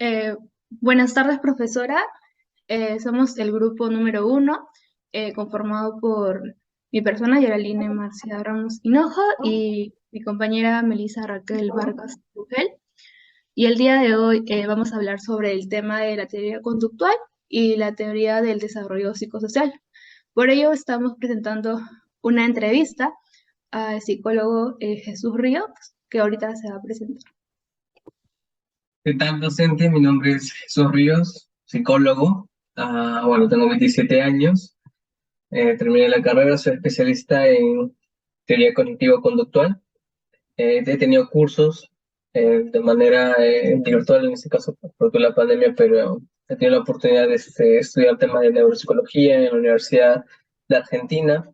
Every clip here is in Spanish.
Eh, Buenas tardes, profesora. Somos el grupo número 1, conformado por mi persona, Yeraline Marcia Ramos Hinojo, y mi compañera Melissa Raquel Vargas Rugel. Y el día de hoy vamos a hablar sobre el tema de la teoría conductual y la teoría del desarrollo psicosocial. Por ello estamos presentando una entrevista al psicólogo Jesús Ríos, que ahorita se va a presentar. ¿Qué tal, docente? Mi nombre es Jesús Ríos, psicólogo. Bueno, tengo 27 años. Terminé la carrera, soy especialista en teoría cognitivo-conductual. He tenido cursos de manera virtual, en este caso por la pandemia, pero he tenido la oportunidad de estudiar temas de neuropsicología en la Universidad de Argentina.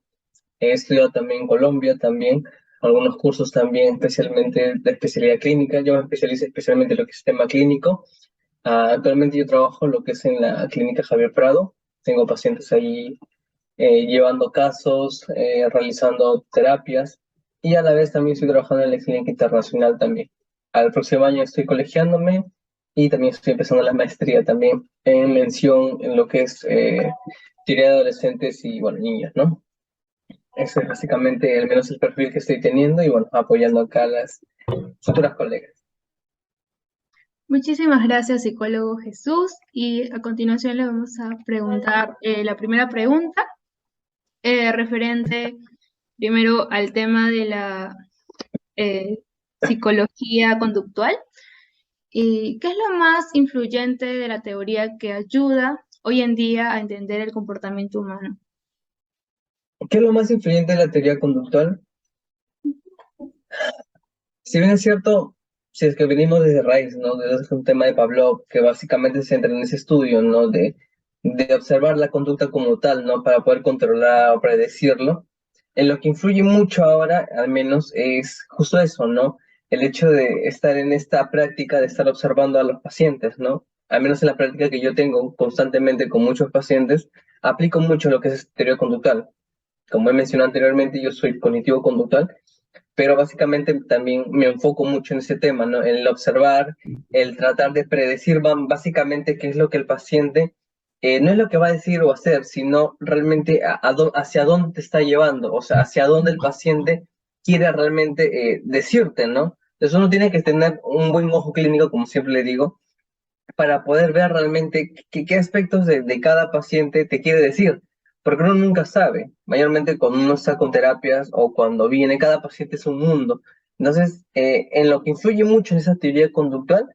He estudiado también en Colombia, también algunos cursos también, especialmente de especialidad clínica. Yo me especializo especialmente en lo que es tema clínico. Actualmente yo trabajo en lo que es en la clínica Javier Prado. Tengo pacientes ahí llevando casos, realizando terapias y a la vez también estoy trabajando en la clínica internacional también. Al próximo año estoy colegiándome y también estoy empezando la maestría también en mención en lo que es teoría de adolescentes y, bueno, niños, ¿no? Ese es básicamente al menos el perfil que estoy teniendo y, bueno, apoyando acá a las futuras colegas. Muchísimas gracias, psicólogo Jesús. Y a continuación le vamos a preguntar la primera pregunta, referente primero al tema de la eh, psicología conductual. ¿Y qué es lo más influyente de la teoría que ayuda hoy en día a entender el comportamiento humano? ¿Qué es lo más influyente de la teoría conductual? Si bien es cierto, si es que venimos desde raíz, ¿no? Desde un tema de Pavlov, que básicamente se centra en ese estudio, ¿no? De observar la conducta como tal, ¿no? Para poder controlar o predecirlo. En lo que influye mucho ahora, al menos, es justo eso, ¿no? El hecho de estar en esta práctica de estar observando a los pacientes, ¿no? Al menos en la práctica que yo tengo constantemente con muchos pacientes, aplico mucho lo que es teoría conductal. Como he mencionado anteriormente, yo soy cognitivo-conductual, pero básicamente también me enfoco mucho en ese tema, ¿no? En el observar, el tratar de predecir básicamente qué es lo que el paciente, no es lo que va a decir o hacer, sino realmente hacia dónde te está llevando, o sea, hacia dónde el paciente quiere realmente decirte, ¿no? Entonces uno tiene que tener un buen ojo clínico, como siempre le digo, para poder ver realmente qué aspectos de cada paciente te quiere decir, porque uno nunca sabe, mayormente cuando uno está con terapias o cuando viene, cada paciente es un mundo. Entonces, en lo que influye mucho en esa teoría conductual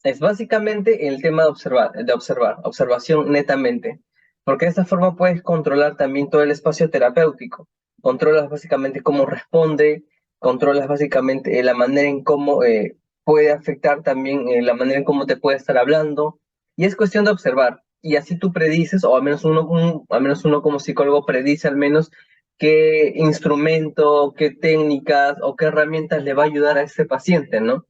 es básicamente el tema observación netamente, porque de esta forma puedes controlar también todo el espacio terapéutico, controlas básicamente cómo responde, controlas básicamente la manera en cómo puede afectar también la manera en cómo te puede estar hablando, y es cuestión de observar, y así tú predices, o al menos uno como psicólogo predice al menos qué instrumento, qué técnicas o qué herramientas le va a ayudar a ese paciente, ¿no?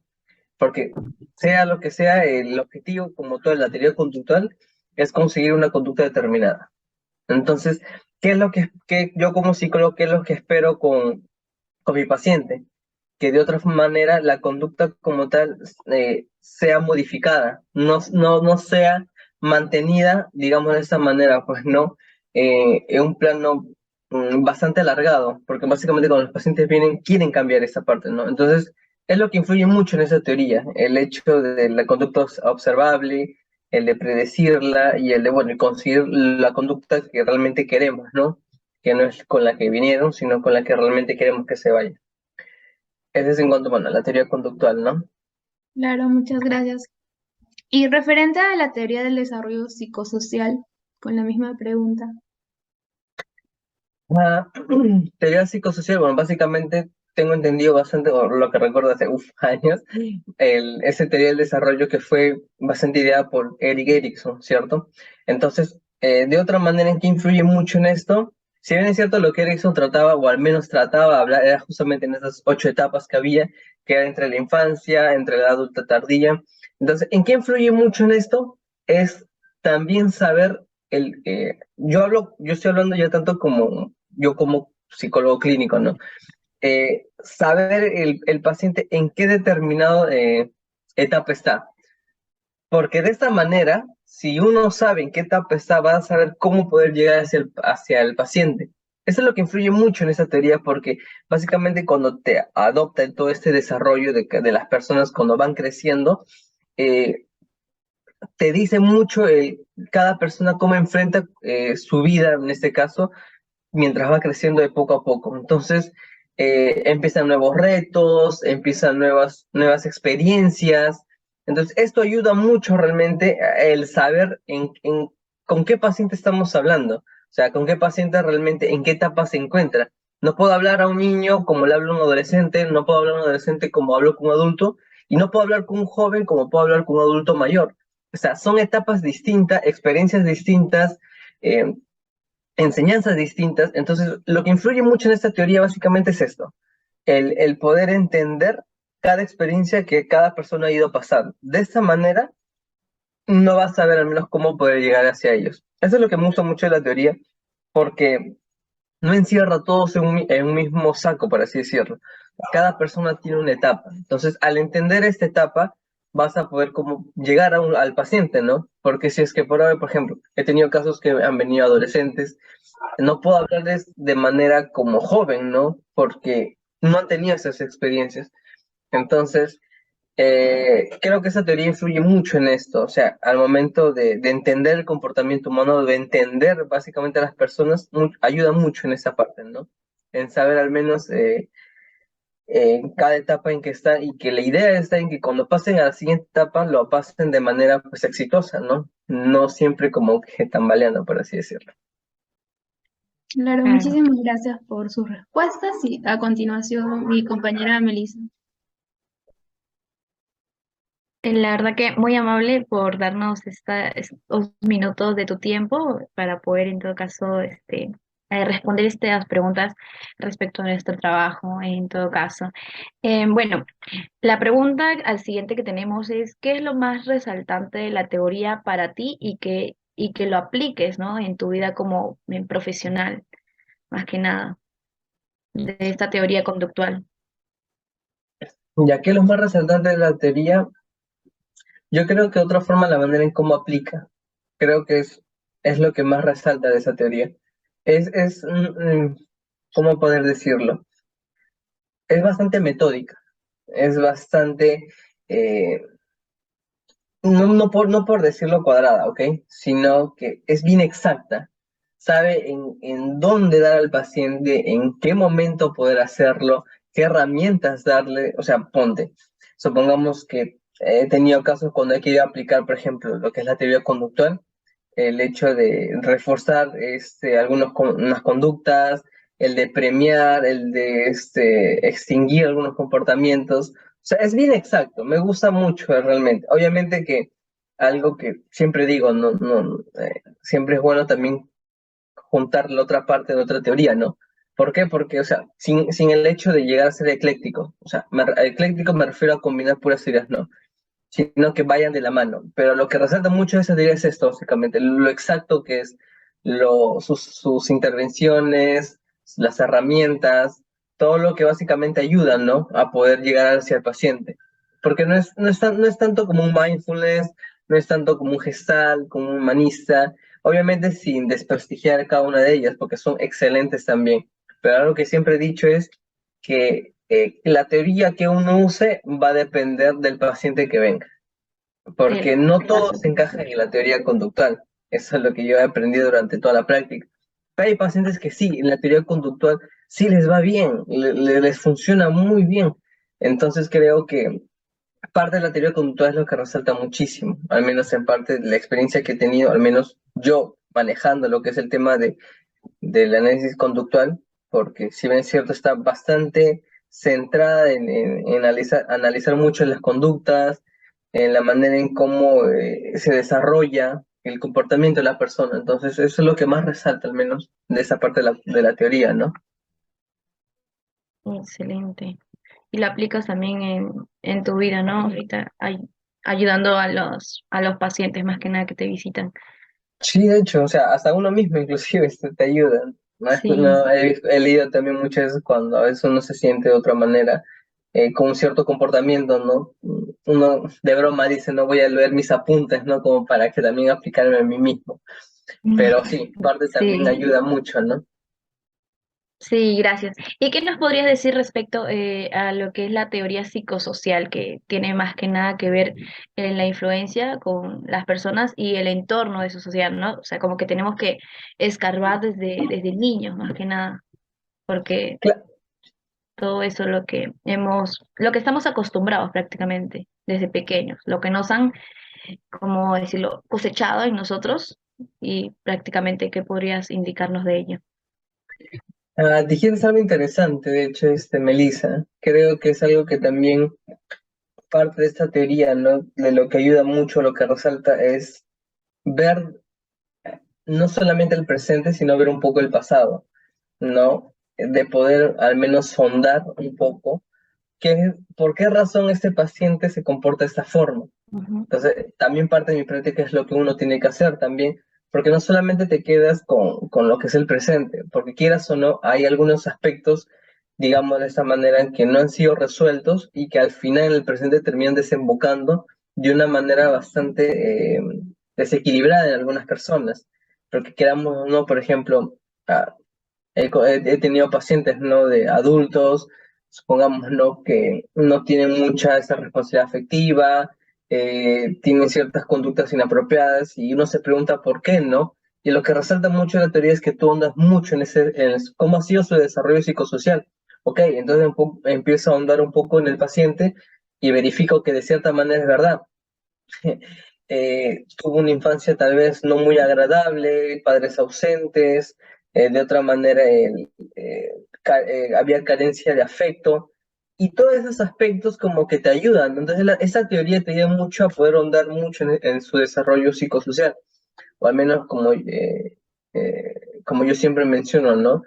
Porque sea lo que sea, el objetivo como toda la teoría conductual es conseguir una conducta determinada. Entonces, ¿qué es lo que yo como psicólogo, qué es lo que espero con mi paciente? Que de otra manera la conducta como tal sea modificada, no sea mantenida, digamos de esa manera, pues no, en un plano bastante alargado, porque básicamente cuando los pacientes vienen quieren cambiar esa parte, ¿no? Entonces, es lo que influye mucho en esa teoría, el hecho de la conducta observable, el de predecirla y el de, bueno, conseguir la conducta que realmente queremos, ¿no? Que no es con la que vinieron, sino con la que realmente queremos que se vaya. Ese es en cuanto, bueno, a la teoría conductual, ¿no? Claro, muchas gracias. Y referente a la teoría del desarrollo psicosocial, con la misma pregunta. Ah, teoría psicosocial, bueno, básicamente tengo entendido bastante, o lo que recuerdo hace años, ese teoría del desarrollo que fue bastante ideada por Erik Erikson, ¿cierto? Entonces, de otra manera en que influye mucho en esto, si bien es cierto lo que Erikson trataba, o al menos trataba de hablar, era justamente en esas 8 etapas que había, que era entre la infancia, entre la adulta tardía. Entonces, ¿en qué influye mucho en esto? Es también saber yo estoy hablando ya tanto como yo como psicólogo clínico, ¿no? Saber el paciente en qué determinado etapa está. Porque de esta manera, si uno sabe en qué etapa está, va a saber cómo poder llegar hacia el paciente. Eso es lo que influye mucho en esa teoría, porque básicamente cuando te adopta todo este desarrollo de las personas cuando van creciendo, eh, te dice mucho cada persona cómo enfrenta su vida, en este caso, mientras va creciendo de poco a poco. Entonces, empiezan nuevos retos, empiezan nuevas experiencias. Entonces, esto ayuda mucho realmente el saber con qué paciente estamos hablando. O sea, con qué paciente realmente, en qué etapa se encuentra. No puedo hablar a un niño como le hablo a un adolescente, no puedo hablar a un adolescente como hablo con un adulto, y no puedo hablar con un joven como puedo hablar con un adulto mayor. O sea, son etapas distintas, experiencias distintas, eh, enseñanzas distintas. Entonces, lo que influye mucho en esta teoría básicamente es esto, el poder entender cada experiencia que cada persona ha ido pasando. De esta manera, no vas a saber al menos cómo poder llegar hacia ellos. Eso es lo que me gusta mucho de la teoría, porque no encierra a todos en un mismo saco, por así decirlo. Cada persona tiene una etapa. Entonces, al entender esta etapa, vas a poder como llegar al paciente, ¿no? Porque si es que por ahora, por ejemplo, he tenido casos que han venido adolescentes, no puedo hablarles de manera como joven, ¿no? Porque no han tenido esas experiencias. Entonces, creo que esa teoría influye mucho en esto, o sea, al momento de entender el comportamiento humano, de entender básicamente a las personas, ayuda mucho en esa parte, ¿no? En saber al menos en cada etapa en que están y que la idea está en que cuando pasen a la siguiente etapa lo pasen de manera pues exitosa, ¿no? No siempre como que tambaleando, por así decirlo. Claro, Claro. muchísimas gracias por sus respuestas y a continuación mi compañera Melissa. La verdad que muy amable por darnos estos minutos de tu tiempo para poder en todo caso responder estas preguntas respecto a nuestro trabajo en todo caso. Bueno, la pregunta al siguiente que tenemos es, ¿qué es lo más resaltante de la teoría para ti y que lo apliques, ¿no? En tu vida como profesional, más que nada, de esta teoría conductual? Ya que lo más resaltante de la teoría, yo creo que otra forma la manera en cómo aplica, creo que es lo que más resalta de esa teoría. ¿Cómo poder decirlo? Es bastante metódica, es bastante, eh, no por decirlo cuadrada, ¿ok? Sino que es bien exacta. Sabe en dónde dar al paciente, en qué momento poder hacerlo, qué herramientas darle. O sea, ponte, supongamos que he tenido casos cuando he querido aplicar, por ejemplo, lo que es la teoría conductual, el hecho de reforzar unas conductas, el de premiar, el de extinguir algunos comportamientos. O sea, es bien exacto, me gusta mucho realmente. Obviamente que algo que siempre digo, siempre es bueno también juntar la otra parte de otra teoría, ¿no? ¿Por qué? Porque, o sea, sin el hecho de llegar a ser ecléctico, o sea, ecléctico me refiero a combinar puras ideas, no, sino que vayan de la mano. Pero lo que resalta mucho de esa teoría es esto, básicamente, lo exacto que es sus intervenciones, las herramientas, todo lo que básicamente ayudan, ¿no? A poder llegar hacia el paciente. Porque no es tanto como un mindfulness, no es tanto como un gestal, como un humanista, obviamente sin desprestigiar cada una de ellas, porque son excelentes también. Pero algo que siempre he dicho es que la teoría que uno use va a depender del paciente que venga, porque El, no todos encajan en la teoría conductual. Eso es lo que yo he aprendido durante toda la práctica. Pero hay pacientes que sí, en la teoría conductual sí les va bien, les funciona muy bien. Entonces creo que parte de la teoría conductual es lo que resalta muchísimo, al menos en parte de la experiencia que he tenido, al menos yo manejando lo que es el tema del análisis conductual, porque si bien es cierto, está bastante centrada en analizar mucho las conductas, en la manera en cómo se desarrolla el comportamiento de la persona. Entonces, eso es lo que más resalta, al menos, de esa parte de la teoría, ¿no? excelente. Y lo aplicas también en tu vida, ¿no? Ahorita ayudando a los pacientes más que nada que te visitan. Sí, de hecho, o sea, hasta uno mismo inclusive te ayuda. No, Sí, no, he leído también muchas veces cuando a veces uno se siente de otra manera. con un cierto comportamiento, ¿no? Uno de broma dice, no voy a leer mis apuntes, ¿no? Como para que también aplicarme a mí mismo. Pero sí, parte también Sí, ayuda mucho, ¿no? sí, gracias. ¿Y qué nos podrías decir respecto a lo que es la teoría psicosocial, que tiene más que nada que ver en la influencia con las personas y el entorno de su sociedad, ¿no? O sea, como que tenemos que escarbar desde niños, más que nada, porque Cla- todo eso es lo que estamos acostumbrados prácticamente desde pequeños, lo que nos han, como decirlo, cosechado en nosotros y prácticamente qué podrías indicarnos de ello. Dijiste algo interesante, de hecho, Melissa. Creo que es algo que también parte de esta teoría, ¿no? De lo que ayuda mucho, lo que resalta es ver no solamente el presente, sino ver un poco el pasado, ¿no? De poder al menos sondar un poco por qué razón este paciente se comporta de esta forma. Ujú, Entonces, también parte de mi práctica es lo que uno tiene que hacer también, porque no solamente te quedas con lo que es el presente, porque quieras o no, hay algunos aspectos, digamos de esta manera, que no han sido resueltos y que al final en el presente terminan desembocando de una manera bastante desequilibrada en algunas personas. Porque queramos o no, por ejemplo, ah, he tenido pacientes, ¿no? De adultos, supongamos, ¿no? Que no tienen mucha esa responsabilidad afectiva, tienen ciertas conductas inapropiadas y uno se pregunta por qué, ¿no? Y lo que resalta mucho en la teoría es que tú andas mucho cómo ha sido su desarrollo psicosocial. Ok, entonces empiezo a ahondar un poco en el paciente y verifico que de cierta manera es verdad. Tuvo una infancia tal vez no muy agradable, padres ausentes, de otra manera había carencia de afecto, y todos esos aspectos como que te ayudan. Entonces esa teoría te ayuda mucho a poder ahondar mucho en su desarrollo psicosocial, o al menos como yo siempre menciono, ¿no?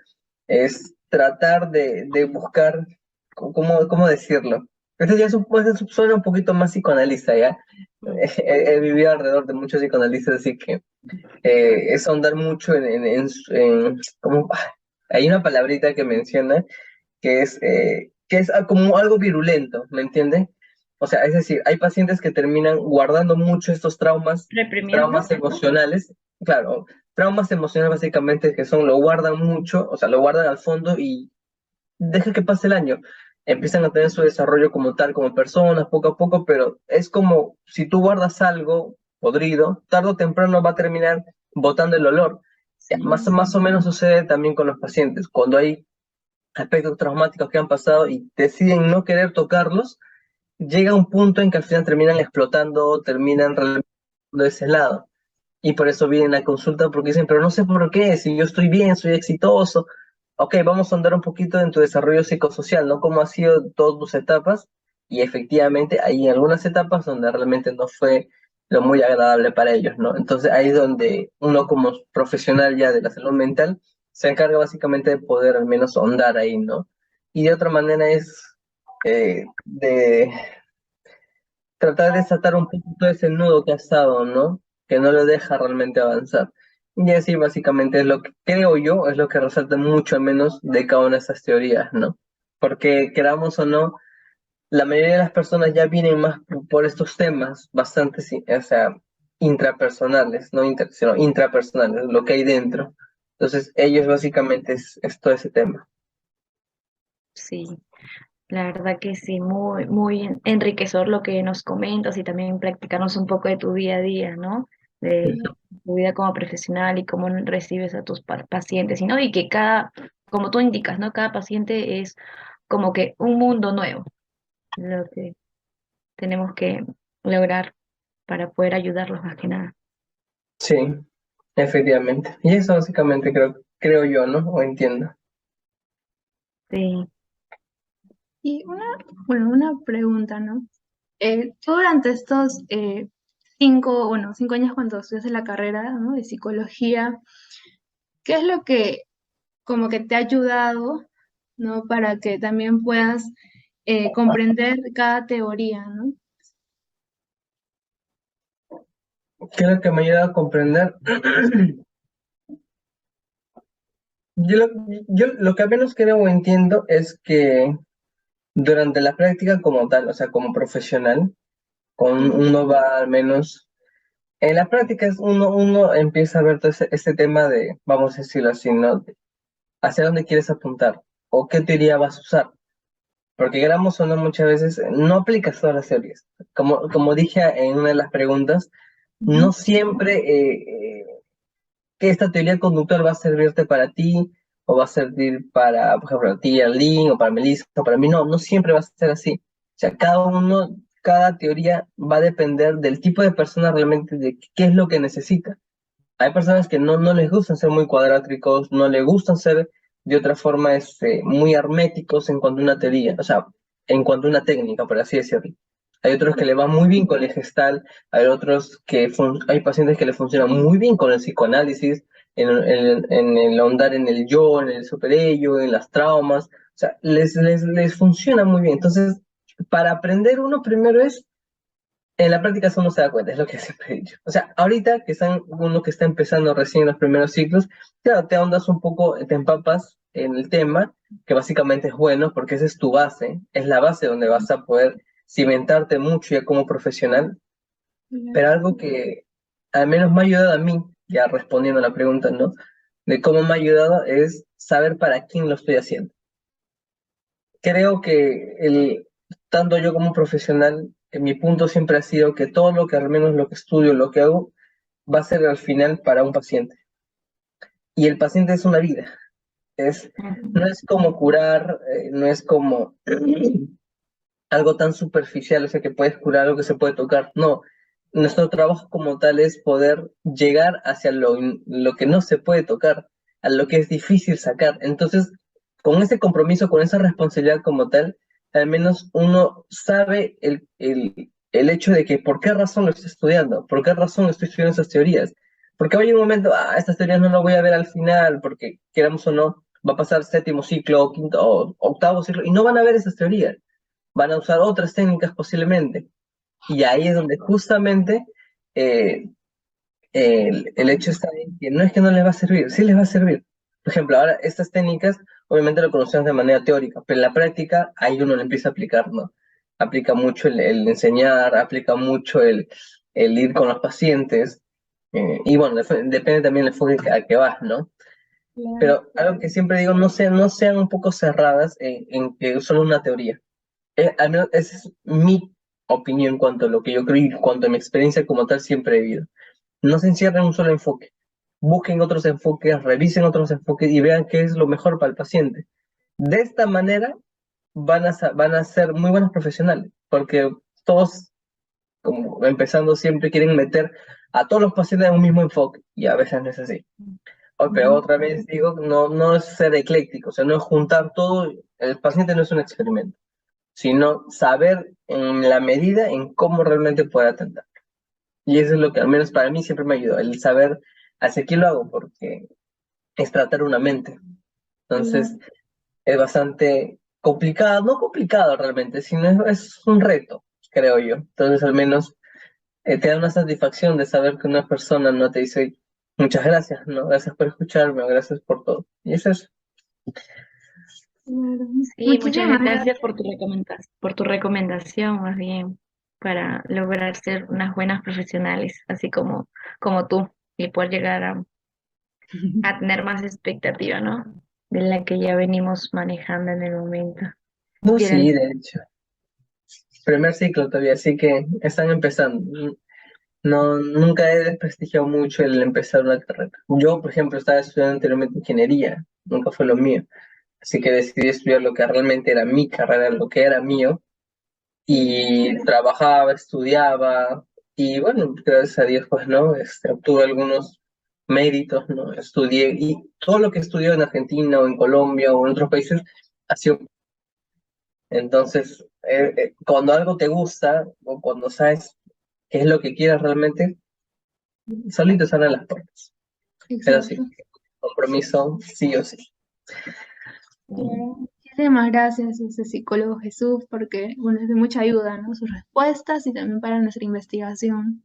Es tratar de buscar, ¿cómo decirlo? Este ya suena un poquito más psicoanalista, ¿ya? ujú. He vivido alrededor de muchos psicoanalistas, así que es ahondar mucho hay una palabrita que menciona que es como algo virulento, ¿me entiende? O sea, es decir, hay pacientes que terminan guardando mucho estos Reprimiendo. traumas emocionales, claro, traumas emocionales básicamente que lo guardan mucho, o sea, lo guardan al fondo y deja que pase el año. Empiezan a tener su desarrollo como tal, como personas, poco a poco, pero es como si tú guardas algo podrido, tarde o temprano va a terminar botando el olor. Ya, Sí. más o menos sucede también con los pacientes. Cuando hay aspectos traumáticos que han pasado y deciden no querer tocarlos, llega un punto en que al final terminan explotando, terminan relevando de ese lado. Y por eso vienen a consulta porque dicen, pero no sé por qué, si yo estoy bien, soy exitoso. Ok, vamos a andar un poquito en tu desarrollo psicosocial, ¿no? ¿Cómo ha sido todas tus etapas? Y efectivamente hay algunas etapas donde realmente no fue lo muy agradable para ellos, ¿no? Entonces ahí es donde uno como profesional ya de la salud mental se encarga básicamente de poder al menos ahondar ahí, ¿no? Y de otra manera es de tratar de desatar un poquito ese nudo que ha estado, ¿no? Que no lo deja realmente avanzar. Y así básicamente es lo que creo yo, es lo que resalta mucho al menos de cada una de esas teorías, ¿no? Porque queramos o no, la mayoría de las personas ya vienen más por estos temas bastante, sí, o sea, intrapersonales, no sino intrapersonales, lo que hay dentro. Entonces, ellos básicamente es todo ese tema. Sí, la verdad que sí, muy, muy enriquecedor lo que nos comentas y también practicarnos un poco de tu día a día, ¿no? De tu vida como profesional y cómo recibes a tus pacientes, y ¿no? Y que como tú indicas, ¿no? Cada paciente es como que un mundo nuevo, lo que tenemos que lograr para poder ayudarlos más que nada. Sí, efectivamente. Y eso básicamente creo yo, ¿no? O entiendo. Sí. Y una pregunta, ¿no? Tú durante estos 5 años cuando estudias la carrera, ¿no? de psicología, ¿qué es lo que como que te ha ayudado, ¿no? Para que también puedas comprender cada teoría, ¿no? Creo que me ayuda a comprender. Yo lo, yo lo que al menos creo o entiendo es que Durante la práctica como tal, o sea, como profesional, uno va al menos, en la práctica uno empieza a ver todo este tema de, vamos a decirlo así, ¿no? Hacia dónde quieres apuntar o qué teoría vas a usar. Porque queramos o no, muchas veces no aplicas todas las teorías. Como dije en una de las preguntas, no Ujú. siempre que esta teoría conductual va a servirte para ti o va a servir para, por ejemplo, a ti, a Lynn, o para Melissa, o para mí. No, no siempre va a ser así. O sea, cada teoría va a depender del tipo de persona realmente, de qué es lo que necesita. Hay personas que no les gustan ser muy cuadráticos, no les gustan ser de otra forma muy herméticos en cuanto a una teoría, o sea, en cuanto a una técnica, por así decirlo. Hay otros que le van muy bien con el gestal, hay otros hay pacientes que le funcionan muy bien con el psicoanálisis, en el ahondar en el yo, en el superello, en las traumas, o sea, les funciona muy bien. Entonces, para aprender uno primero es en la práctica eso uno se da cuenta, es lo que siempre he dicho. O sea, ahorita uno que está empezando recién los primeros ciclos, claro, te ahondas un poco, te empapas en el tema, que básicamente es bueno porque esa es tu base, es la base donde vas a poder cimentarte mucho ya como profesional, pero algo que al menos me ha ayudado a mí, ya respondiendo a la pregunta, ¿no? De cómo me ha ayudado es saber para quién lo estoy haciendo. Creo que tanto yo como profesional, mi punto siempre ha sido que todo lo que al menos lo que estudio, lo que hago, va a ser al final para un paciente. Y el paciente es una vida. No es como curar, no es como algo tan superficial, o sea, que puedes curar algo que se puede tocar. No, nuestro trabajo como tal es poder llegar hacia lo que no se puede tocar, a lo que es difícil sacar. Entonces, con ese compromiso, con esa responsabilidad como tal, al menos uno sabe el hecho de que por qué razón lo estoy estudiando, por qué razón estoy estudiando esas teorías. Porque va a llegar un momento, estas teorías no las voy a ver al final, porque queramos o no, va a pasar séptimo ciclo, quinto o octavo ciclo, y no van a ver esas teorías, van a usar otras técnicas posiblemente. Y ahí es donde justamente eh, el hecho está en que no es que no les va a servir, sí les va a servir. Por ejemplo, ahora estas técnicas obviamente lo conocemos de manera teórica, pero en la práctica ahí uno lo empieza a aplicar, ¿no? Aplica mucho el enseñar, aplica mucho el ir con los pacientes, y bueno, depende también del enfoque al que vas, ¿no? Claro. Pero algo que siempre digo, no sean un poco cerradas en que solo una teoría. Al menos esa es mi opinión en cuanto a lo que yo creo y en cuanto a mi experiencia como tal siempre he vivido. No se encierren en un solo enfoque. Busquen otros enfoques, revisen otros enfoques y vean qué es lo mejor para el paciente. De esta manera van a ser muy buenos profesionales, porque todos, como empezando siempre, quieren meter a todos los pacientes en un mismo enfoque y a veces no es así. Pero Ujú. otra vez digo, no es ser ecléctico, o sea, no es juntar todo. El paciente no es un experimento, sino saber en la medida en cómo realmente puede atender. Y eso es lo que al menos para mí siempre me ayudó, el saber hacia qué lo hago, porque es tratar una mente. Entonces Claro. es bastante complicado, no complicado realmente, sino es un reto, creo yo. Entonces al menos te da una satisfacción de saber que una persona no te dice muchas gracias, ¿no? Gracias por escucharme, gracias por todo. Y eso es. Claro. Sí, muchas Muchísimas gracias gracias. por tu recomendación, más bien, para lograr ser unas buenas profesionales, así como tú, y poder llegar a tener más expectativa, ¿no? De la que ya venimos manejando en el momento. No, Bien, sí, de hecho. Primer ciclo todavía, así que están empezando. No, nunca he desprestigiado mucho el empezar una carrera. Yo, por ejemplo, estaba estudiando anteriormente ingeniería, nunca fue lo mío. Así que decidí estudiar lo que realmente era mi carrera, lo que era mío, y trabajaba, estudiaba, y bueno, gracias a Dios, pues, ¿no? Obtuve algunos méritos, ¿no? Estudié, y todo lo que estudié en Argentina o en Colombia o en otros países ha sido. Entonces, cuando algo te gusta o cuando sabes qué es lo que quieres realmente, solito salen las puertas. Pero sí, Exacto. compromiso sí o sí. Claro. Muchísimas gracias a ese psicólogo Jesús porque, bueno, es de mucha ayuda, ¿no? Sus respuestas y también para nuestra investigación.